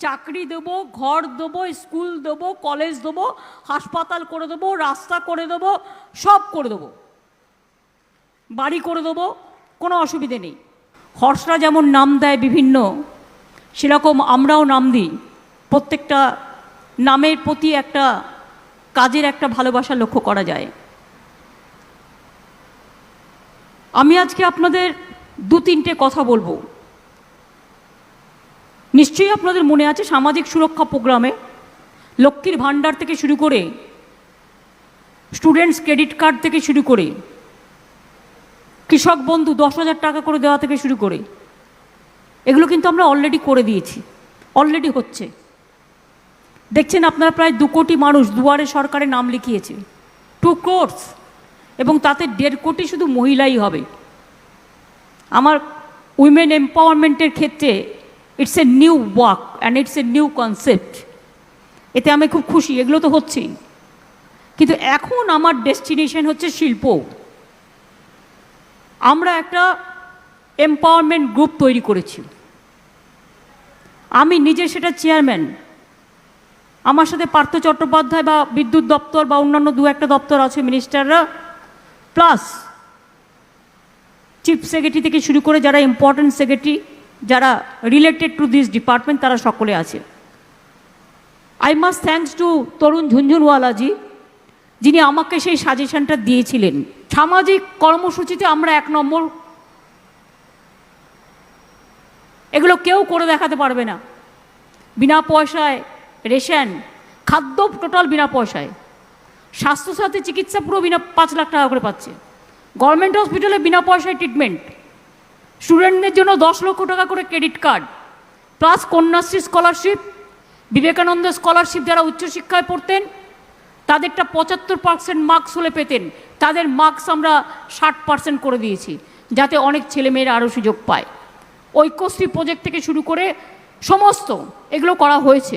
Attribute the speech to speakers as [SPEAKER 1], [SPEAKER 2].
[SPEAKER 1] চাকরি দেবো, ঘর দেবো, স্কুল দেবো, কলেজ দেবো, হাসপাতাল করে দেবো, রাস্তা করে দেবো, সব করে দেবো, বাড়ি করে দেবো, কোনো অসুবিধে নেই। হর্ষরা যেমন নাম দেয় বিভিন্ন, সেরকম আমরাও নাম দিই। প্রত্যেকটা নামের প্রতি একটা কাজের একটা ভালোবাসা লক্ষ্য করা যায়। আমি আজকে আপনাদের দু তিনটে কথা বলবো। নিশ্চয়ই আপনাদের মনে আছে সামাজিক সুরক্ষা প্রোগ্রামে লক্ষ্মীর ভাণ্ডার থেকে শুরু করে, স্টুডেন্টস ক্রেডিট কার্ড থেকে শুরু করে, কৃষক বন্ধু 10,000 টাকা করে দেওয়া থেকে শুরু করে, এগুলো কিন্তু আমরা অলরেডি করে দিয়েছি, অলরেডি হচ্ছে। দেখছেন আপনারা প্রায় 2 কোটি মানুষ দুয়ারে সরকারে নাম লিখিয়েছে, 2 crores, এবং তাতে 1.5 কোটি শুধু মহিলাই হবে। আমার উইমেন এম্পাওয়ারমেন্টের ক্ষেত্রে it's a new work and it's a new concept. এতে আমি খুব খুশি, এগুলো তো হচ্ছেই। কিন্তু এখন আমার ডেস্টিনেশন হচ্ছে শিল্প। আমরা একটা এম্পাওয়ারমেন্ট গ্রুপ তৈরি করেছি, আমি নিজে সেটা চেয়ারম্যান। আমার সাথে পার্থ চট্টোপাধ্যায় বা বিদ্যুৎ দপ্তর বা অন্যান্য 2-1টা দপ্তর আছে, মিনিস্টাররা, প্লাস চিফ সেক্রেটারি থেকে শুরু করে যারা ইম্পর্টেন্ট সেক্রেটারি, যারা রিলেটেড টু দিস ডিপার্টমেন্ট, তারা সকলে আছে। আই মাস্ট থ্যাঙ্কস টু তরুণ ঝুনঝুনওয়ালাজি, যিনি আমাকে সেই সাজেশনটা দিয়েছিলেন। সামাজিক কর্মসূচিতে আমরা 1 নম্বর, এগুলো কেউ করে দেখাতে পারবে না। বিনা পয়সায় রেশন, খাদ্য টোটাল বিনা পয়সায়, স্বাস্থ্যসাথী চিকিৎসা পুরো বিনা 5 লাখ টাকা করে পাচ্ছে, গভর্নমেন্ট হসপিটালে বিনা পয়সায় ট্রিটমেন্ট, স্টুডেন্টদের জন্য 10 লক্ষ টাকা করে credit card, plus Kanyashree scholarship, Vivekananda scholarship. যারা উচ্চশিক্ষায় পড়তেন তাদেরটা 75% মার্কস হলে পেতেন, তাদের মার্কস আমরা 60% করে দিয়েছি, যাতে অনেক ছেলেমেয়েরা আরও সুযোগ পায়। ঐক্যশ্রী প্রজেক্ট থেকে শুরু করে সমস্ত এগুলো করা হয়েছে।